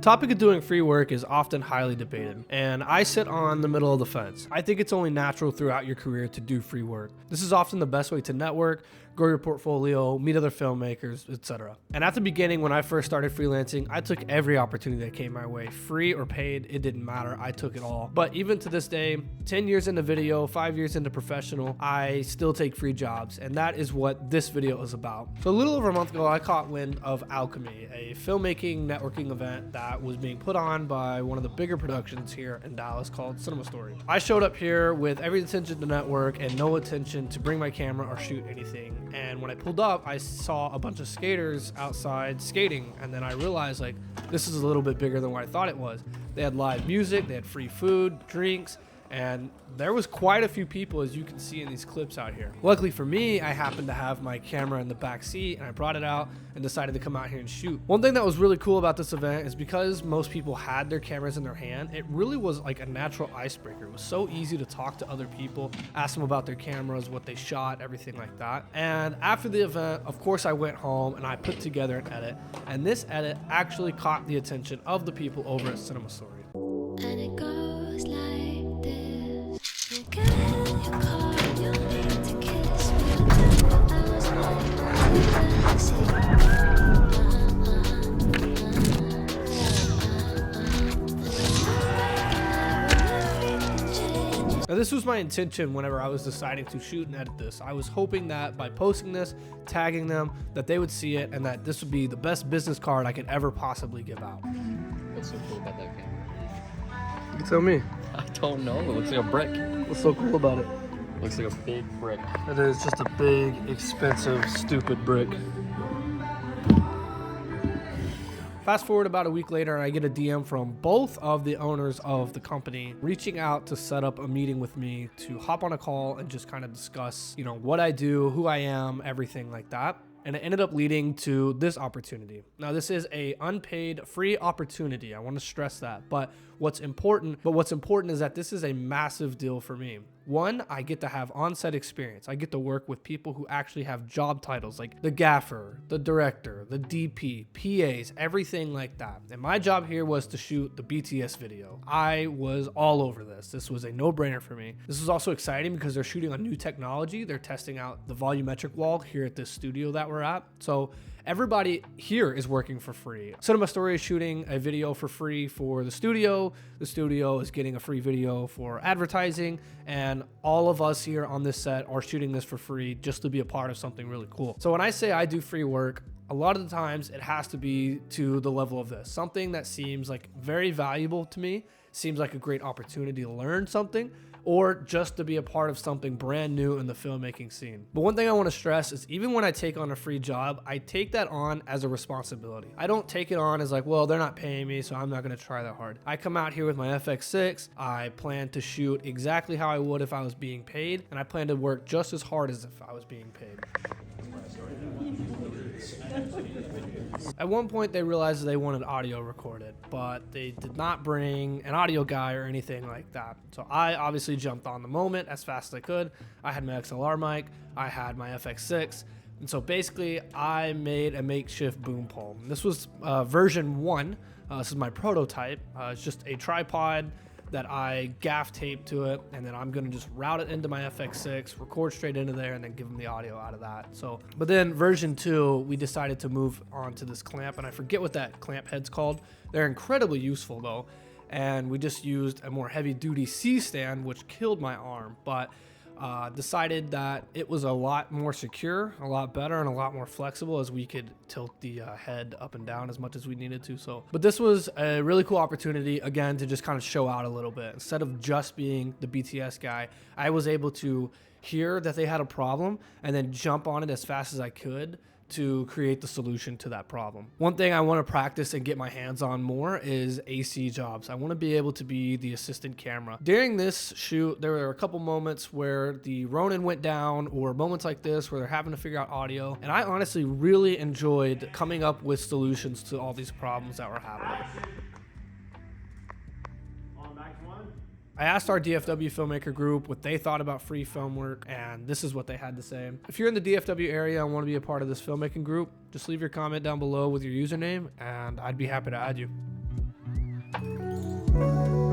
topic of doing free work is often highly debated, and I sit on the middle of the fence. I think it's only natural throughout your career to do free work. This is often the best way to network, grow your portfolio, meet other filmmakers, etc. And at the beginning, when I first started freelancing, I took every opportunity that came my way, free or paid, it didn't matter, I took it all. But even to this day, 10 years into video, 5 years into professional, I still take free jobs, and that is what this video is about. So a little over a month ago, I caught wind of Alchemy, a filmmaking networking event that was being put on by one of the bigger productions here in Dallas called Cinema Story. I showed up here with every intention to network and no intention to bring my camera or shoot anything. And when I pulled up, I saw a bunch of skaters outside skating, and then I realized, like, this is a little bit bigger than what I thought it was. They had live music, they had free food, drinks, and there was quite a few people, as you can see in these clips out here. Luckily for me, I happened to have my camera in the back seat, and I brought it out and decided to come out here and shoot. One thing that was really cool about this event is because most people had their cameras in their hand, it really was like a natural icebreaker. It was so easy to talk to other people, ask them about their cameras, what they shot, everything like that. And after the event, of course, I went home and I put together an edit, and this edit actually caught the attention of the people over at Cinema Story. And it goes like this. You get in your car, you need to kiss me. I was Now, this was my intention whenever I was deciding to shoot and edit this. I was hoping that by posting this, tagging them, that they would see it and that this would be the best business card I could ever possibly give out. What's so cool about that camera? You can tell me. I don't know. It looks like a brick. What's so cool about it? Looks like a big brick. It is just a big, expensive, stupid brick. Fast forward about a week later, and I get a DM from both of the owners of the company reaching out to set up a meeting with me to hop on a call and just kind of discuss, you know, what I do, who I am, everything like that. And it ended up leading to this opportunity. Now, this is a unpaid free opportunity. I want to stress that. But what's important is that this is a massive deal for me. One, I get to have on-set experience. I get to work with people who actually have job titles like the gaffer, the director, the DP, PAs, everything like that. And my job here was to shoot the BTS video. I was all over this. This was a no-brainer for me. This was also exciting because they're shooting on new technology. They're testing out the volumetric wall here at this studio that we're at. So everybody here is working for free. Cinema Story is shooting a video for free for the studio. The studio is getting a free video for advertising, and all of us here on this set are shooting this for free just to be a part of something really cool. So when I say I do free work, a lot of the times it has to be to the level of this. Something that seems like very valuable to me, seems like a great opportunity to learn something, or just to be a part of something brand new in the filmmaking scene. But one thing I want to stress is even when I take on a free job, I take that on as a responsibility. I don't take it on as like, well, they're not paying me, so I'm not going to try that hard. I come out here with my FX6. I plan to shoot exactly how I would if I was being paid, and I plan to work just as hard as if I was being paid. At one point, they realized they wanted audio recorded, but they did not bring an audio guy or anything like that. So I obviously jumped on the moment as fast as I could. I had my XLR mic, I had my FX6, and so basically I made a makeshift boom pole. This was version 1. This is my prototype. It's just a tripod that I gaff tape to it, and then I'm gonna just route it into my FX6, record straight into there, and then give them the audio out of that. So, but then version 2, we decided to move on to this clamp, and I forget what that clamp head's called. They're incredibly useful though, and we just used a more heavy-duty C-stand, which killed my arm, but decided that it was a lot more secure, a lot better, and a lot more flexible as we could tilt the head up and down as much as we needed to. So, but this was a really cool opportunity, again, to just kind of show out a little bit. Instead of just being the BTS guy, I was able to hear that they had a problem and then jump on it as fast as I could to create the solution to that problem. One thing I want to practice and get my hands on more is AC jobs. I want to be able to be the assistant camera. During this shoot, there were a couple moments where the Ronin went down, or moments like this where they're having to figure out audio, and I honestly really enjoyed coming up with solutions to all these problems that were happening. I asked our DFW filmmaker group what they thought about free film work, and this is what they had to say. If you're in the DFW area and want to be a part of this filmmaking group, just leave your comment down below with your username, and I'd be happy to add you. Thank